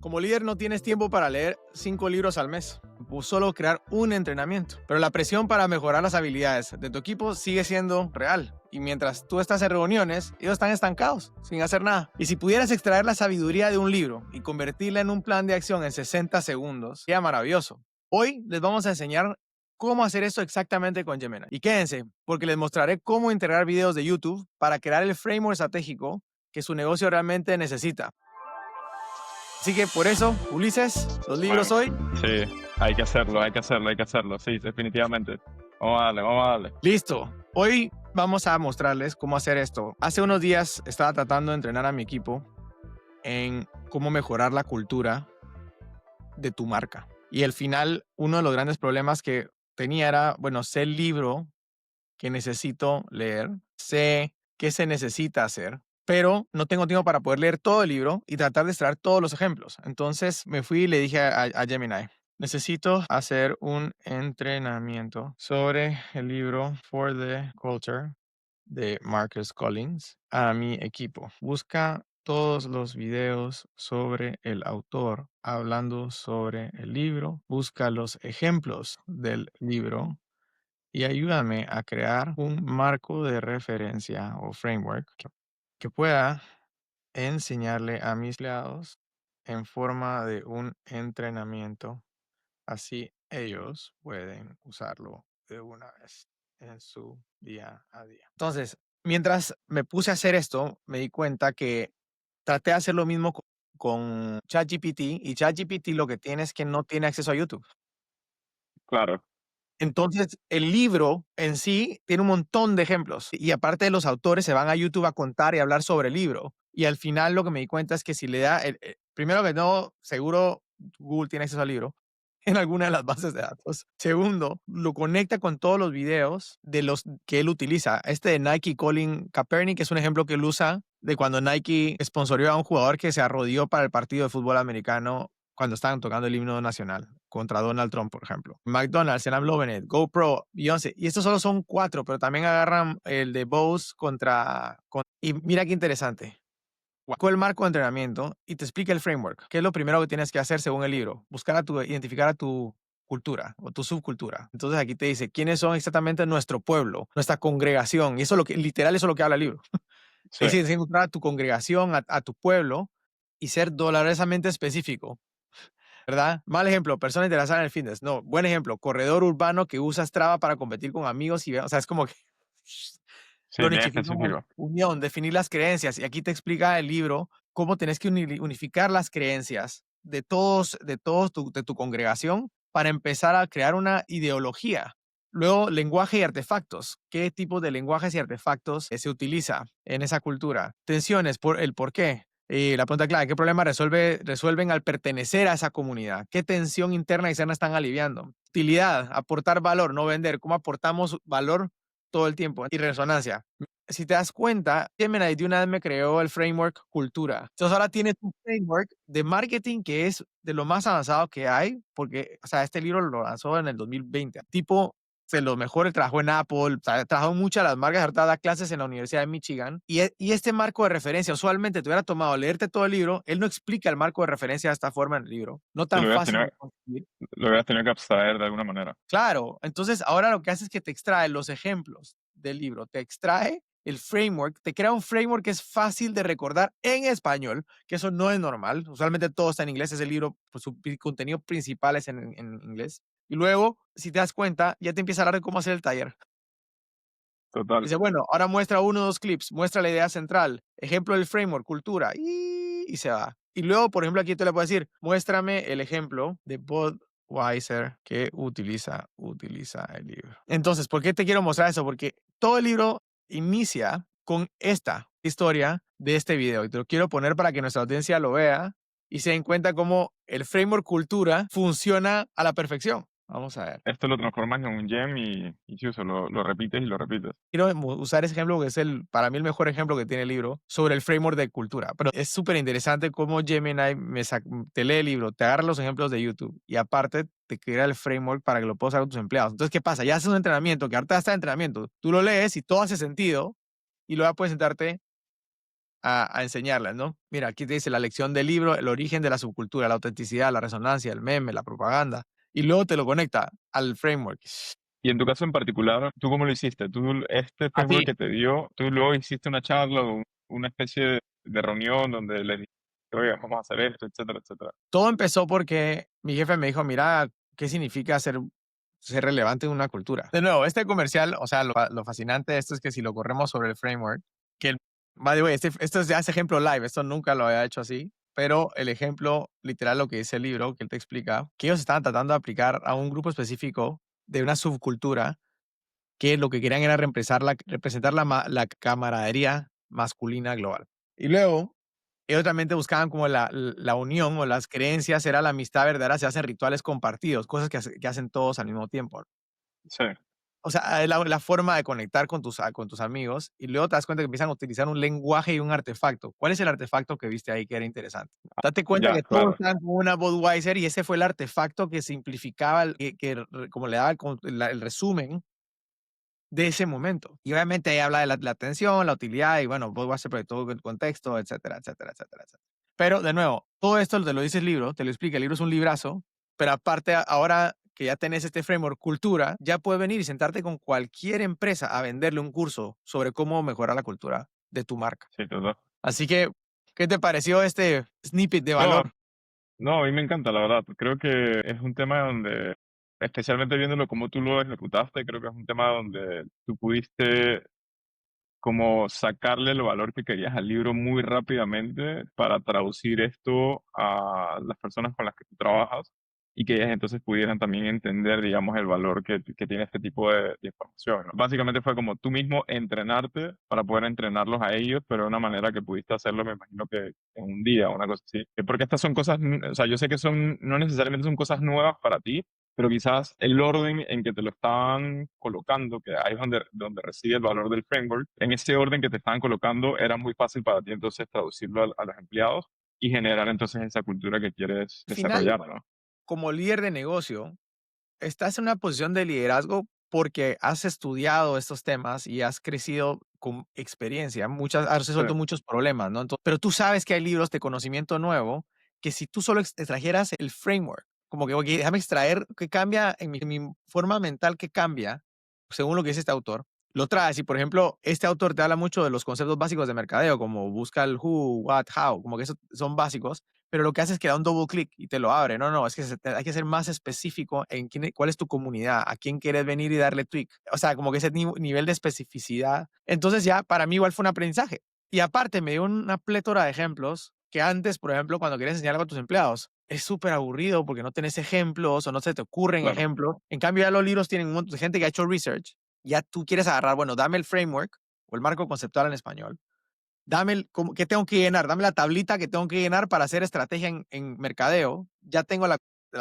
Como líder no tienes tiempo para leer 5 libros al mes, o solo crear un entrenamiento. Pero la presión para mejorar las habilidades de tu equipo sigue siendo real. Y mientras tú estás en reuniones, ellos están estancados, sin hacer nada. Y si pudieras extraer la sabiduría de un libro y convertirla en un plan de acción en 60 segundos, sería maravilloso. Hoy les vamos a enseñar cómo hacer esto exactamente con Gemini. Y quédense, porque les mostraré cómo integrar videos de YouTube para crear el framework estratégico que su negocio realmente necesita. Así que por eso, Ulises, los libros Bueno, hoy. sí, hay que hacerlo, sí, definitivamente. Vamos a darle, vamos a darle. Listo. Hoy vamos a mostrarles cómo hacer esto. Hace unos días estaba tratando de entrenar a mi equipo en cómo mejorar la cultura de tu marca. Y al final, uno de los grandes problemas que tenía era, bueno, sé el libro que necesito leer, sé qué se necesita hacer, pero no tengo tiempo para poder leer todo el libro y tratar de extraer todos los ejemplos. Entonces me fui y le dije a Gemini, necesito hacer un entrenamiento sobre el libro For the Culture de Marcus Collins a mi equipo. Busca todos los videos sobre el autor hablando sobre el libro. Busca los ejemplos del libro y ayúdame a crear un marco de referencia o framework que pueda enseñarle a mis empleados en forma de un entrenamiento. Así ellos pueden usarlo de una vez en su día a día. Entonces, mientras me puse a hacer esto, me di cuenta que traté de hacer lo mismo con ChatGPT y ChatGPT lo que tiene es que no tiene acceso a YouTube. Claro, Entonces, el libro en sí tiene un montón de ejemplos y aparte de los autores se van a YouTube a contar y hablar sobre el libro. Y al final lo que me di cuenta es que si le da, primero que no, seguro Google tiene acceso al libro en alguna de las bases de datos. Segundo, lo conecta con todos los videos de los que él utiliza. Este de Nike Colin Kaepernick es un ejemplo que él usa de cuando Nike sponsorió a un jugador que se arrodilló para el partido de fútbol americano cuando estaban tocando el himno nacional contra Donald Trump, por ejemplo. McDonald's, Sam Lovenet, GoPro, Beyoncé. Y estos solo son 4, pero también agarran el de Bose y mira qué interesante. Con el marco de entrenamiento y te explica el framework. ¿Qué es lo primero que tienes que hacer según el libro? Identificar a tu cultura o tu subcultura. Entonces aquí te dice quiénes son exactamente nuestro pueblo, nuestra congregación. Y eso es lo que, literal, eso es lo que habla el libro. sí, Te dice, tienes que encontrar a tu congregación, a tu pueblo y ser dolorosamente específico. ¿Verdad? Mal ejemplo, persona interesada en el fitness. No, buen ejemplo, corredor urbano que usa Strava para competir con amigos y, o sea, es como que sí, lo bien nichificamos. específico. Unión, definir las creencias. Y aquí te explica el libro cómo tenés que unificar las creencias de tu congregación para empezar a crear una ideología. Luego, lenguaje y artefactos. ¿Qué tipo de lenguajes y artefactos se utiliza en esa cultura? Tensiones, el por qué. Y la pregunta clave, ¿qué problema resuelven al pertenecer a esa comunidad? ¿Qué tensión interna y externa están aliviando? Utilidad, aportar valor, no vender. ¿Cómo aportamos valor todo el tiempo? Y resonancia. Si te das cuenta, Gemini de una vez me creó el framework cultura. Entonces ahora tienes un framework de marketing que es de lo más avanzado que hay, porque, o sea, este libro lo lanzó en el 2020. Tipo, de los mejores, trabajó en Apple, trabajó en muchas de las marcas, ahorita da clases en la Universidad de Michigan. Y este marco de referencia, usualmente te hubiera tomado leerte todo el libro, él no explica el marco de referencia de esta forma en el libro. No Sí, tan fácil de conseguir. lo hubieras tenido que abstraer de alguna manera. Claro, entonces ahora lo que hace es que te extrae los ejemplos del libro, te extrae el framework, te crea un framework que es fácil de recordar en español, que eso no es normal. Usualmente todo está en inglés, ese libro, pues su contenido principal es en inglés. Y luego, si te das cuenta, ya te empieza a hablar de cómo hacer el taller. Total. Dice, bueno, ahora muestra 1 o 2 clips, muestra la idea central, ejemplo del framework, cultura, y se va. Y luego, por ejemplo, aquí te le puedo decir, muéstrame el ejemplo de Budweiser que utiliza el libro. Entonces, ¿por qué te quiero mostrar eso? Porque todo el libro inicia con esta historia de este video y te lo quiero poner para que nuestra audiencia lo vea y se den cuenta cómo el framework cultura funciona a la perfección. Vamos a ver. Esto lo transformas en un gem y sí, eso lo repites y lo repites. Quiero usar ese ejemplo porque es para mí el mejor ejemplo que tiene el libro sobre el framework de cultura. Pero es súper interesante cómo Gemini te lee el libro, te agarra los ejemplos de YouTube y aparte te crea el framework para que lo puedas usar con tus empleados. Entonces, ¿qué pasa? Ya haces un entrenamiento, que ahorita está de entrenamiento. Tú lo lees y todo hace sentido y luego puedes sentarte a enseñarles, ¿no? Mira, aquí te dice la lección del libro, el origen de la subcultura, la autenticidad, la resonancia, el meme, la propaganda, y luego te lo conecta al framework. Y en tu caso en particular, ¿tú cómo lo hiciste? ¿Tú, este framework Así, que te dio, tú luego hiciste una charla o una especie de reunión donde le dijiste, oye, vamos a hacer esto, etcétera, etcétera? todo empezó porque mi jefe me dijo, mira, ¿qué significa ser relevante en una cultura? De nuevo, este comercial, o sea, lo fascinante de esto es que si lo corremos sobre el framework, que, by the way, esto es ya ese ejemplo live, esto nunca lo había hecho así, pero el ejemplo literal, lo que dice el libro, que él te explica, que ellos estaban tratando de aplicar a un grupo específico de una subcultura que lo que querían era representar la camaradería masculina global. Y luego, ellos realmente buscaban como la unión o las creencias, era la amistad verdadera, se hacen rituales compartidos, cosas que hacen todos al mismo tiempo. Sí. O sea, es la forma de conectar con tus amigos y luego te das cuenta que empiezan a utilizar un lenguaje y un artefacto. ¿Cuál es el artefacto que viste ahí que era interesante? Date cuenta Ya, que todos claro. estaban con una Budweiser y ese fue el artefacto que simplificaba, como le daba el resumen de ese momento. Y obviamente ahí habla de la atención, la utilidad y bueno, vos vas a hacer todo el contexto, etcétera, etcétera, etcétera, etcétera. Pero de nuevo, todo esto te lo dice el libro, te lo explica, el libro es un librazo, pero aparte ahora que ya tenés este framework cultura, ya puedes venir y sentarte con cualquier empresa a venderle un curso sobre cómo mejorar la cultura de tu marca. Sí, total. Así que, ¿qué te pareció este snippet de No, valor? no, a mí me encanta, la verdad. Creo que es un tema donde, especialmente viéndolo como tú lo ejecutaste, creo que es un tema donde tú pudiste como sacarle el valor que querías al libro muy rápidamente para traducir esto a las personas con las que tú trabajas y que ellas entonces pudieran también entender, digamos, el valor que tiene este tipo de información, ¿no? Básicamente fue como tú mismo entrenarte para poder entrenarlos a ellos, pero de una manera que pudiste hacerlo, me imagino que en un día, una cosa así. Porque estas son cosas, o sea, yo sé que son, no necesariamente son cosas nuevas para ti, pero quizás el orden en que te lo estaban colocando, que ahí es donde reside el valor del framework, en ese orden que te estaban colocando era muy fácil para ti entonces traducirlo a los empleados y generar entonces esa cultura que quieres Al final, desarrollar, ¿no? como líder de negocio, estás en una posición de liderazgo porque has estudiado estos temas y has crecido con experiencia, has Sí, resuelto muchos problemas, ¿no? Pero tú sabes que hay libros de conocimiento nuevo que si tú solo extrajeras el framework, como que, ok, déjame extraer qué cambia en mi forma mental, qué cambia, según lo que dice este autor, lo traes. Y por ejemplo, este autor te habla mucho de los conceptos básicos de mercadeo, como busca el who, what, how, como que esos son básicos, pero lo que hace es que da un double clic y te lo abre. No, no, es que hay que ser más específico en cuál es tu comunidad, a quién quieres venir y darle tweak. O sea, como que ese nivel de especificidad. Entonces ya para mí igual fue un aprendizaje. Y aparte me dio una plétora de ejemplos que antes, por ejemplo, cuando quieres enseñar algo a tus empleados, es súper aburrido porque no tenés ejemplos o no se te ocurren claro. ejemplos. En cambio, ya los libros tienen un montón de gente que ha hecho research. Ya tú quieres agarrar, bueno, dame el framework o el marco conceptual en español, dame qué tengo que llenar, dame la tablita que tengo que llenar para hacer estrategia en mercadeo. Ya tengo la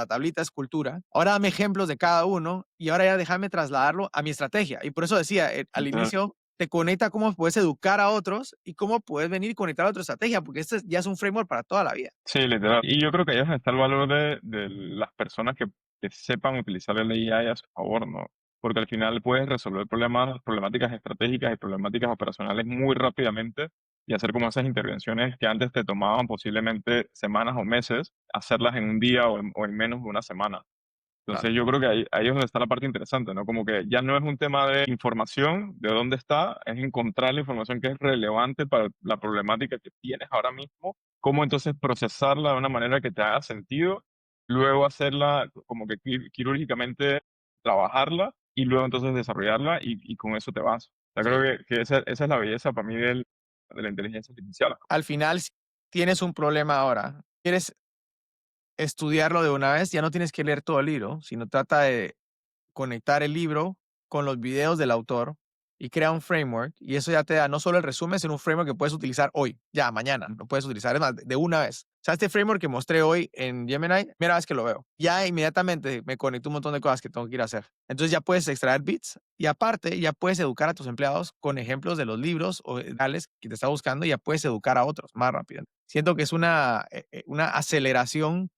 tablita, es cultura. Ahora dame ejemplos de cada uno y ahora ya déjame trasladarlo a mi estrategia. Y por eso decía, al Literal. inicio, te conecta cómo puedes educar a otros y cómo puedes venir y conectar a otra estrategia, porque este ya es un framework para toda la vida. Sí, literal. Y yo creo que ahí es donde está el valor de las personas que sepan utilizar el AI a su favor, ¿no? Porque al final puedes resolver problemáticas estratégicas y problemáticas operacionales muy rápidamente y hacer como esas intervenciones que antes te tomaban posiblemente semanas o meses, hacerlas en un día o en menos de una semana. Claro. Entonces yo creo que ahí es donde está la parte interesante, ¿no? Como que ya no es un tema de información, de dónde está, es encontrar la información que es relevante para la problemática que tienes ahora mismo, cómo entonces procesarla de una manera que te haga sentido, luego hacerla como que quirúrgicamente trabajarla y luego entonces desarrollarla y con eso te vas. O sea, Sí. creo que esa es la belleza para mí de la inteligencia artificial. Al final, si tienes un problema ahora, quieres estudiarlo de una vez, ya no tienes que leer todo el libro, sino trata de conectar el libro con los videos del autor y crea un framework y eso ya te da no solo el resumen, sino un framework que puedes utilizar hoy, ya mañana, lo puedes utilizar, es más, de una vez. O sea, este framework que mostré hoy en Gemini, primera vez que lo veo, ya inmediatamente me conectó un montón de cosas que tengo que ir a hacer. Entonces ya puedes extraer bits y aparte ya puedes educar a tus empleados con ejemplos de los libros o tales que te está buscando y ya puedes educar a otros más rápido. Siento que es una aceleración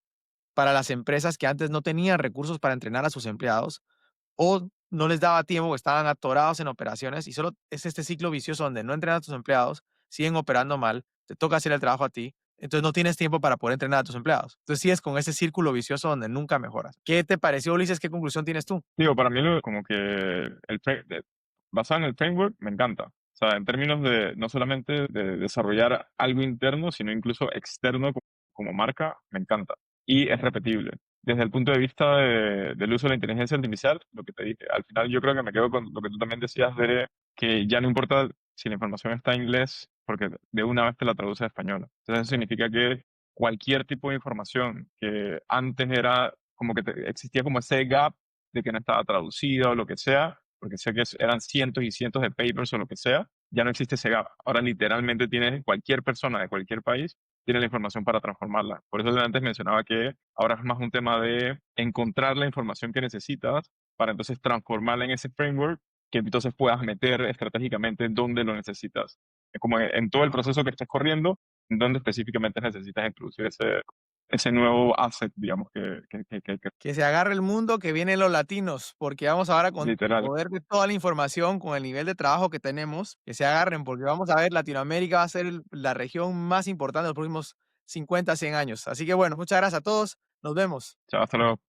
para las empresas que antes no tenían recursos para entrenar a sus empleados o no les daba tiempo o estaban atorados en operaciones y solo es este ciclo vicioso donde no entrenan a tus empleados, siguen operando mal, te toca hacer el trabajo a ti, entonces no tienes tiempo para poder entrenar a tus empleados. Entonces sigues con ese círculo vicioso donde nunca mejoras. ¿Qué te pareció, Ulises? ¿Qué conclusión tienes tú? Digo, para mí como que basado en el framework me encanta. O sea, en términos de no solamente de desarrollar algo interno, sino incluso externo como marca, me encanta. Y es repetible. Desde el punto de vista del uso de la inteligencia artificial, lo que te dije, al final yo creo que me quedo con lo que tú también decías de que ya no importa si la información está en inglés, porque de una vez te la traduce a español. Entonces eso significa que cualquier tipo de información que antes era como que existía como ese gap de que no estaba traducida o lo que sea, porque sé que eran cientos y cientos de papers o lo que sea, ya no existe ese gap. Ahora literalmente tienes cualquier persona de cualquier país tiene la información para transformarla. Por eso antes mencionaba que ahora es más un tema de encontrar la información que necesitas para entonces transformarla en ese framework que entonces puedas meter estratégicamente donde lo necesitas. Es como en todo el proceso que estés corriendo, donde específicamente necesitas introducir ese nuevo asset, digamos, que Que se agarre el mundo, que vienen los latinos, porque vamos ahora con literal. poder de toda la información, con el nivel de trabajo que tenemos, que se agarren, porque vamos a ver, Latinoamérica va a ser la región más importante en los próximos 50, 100 años. Así que bueno, muchas gracias a todos, nos vemos. Chao, hasta luego.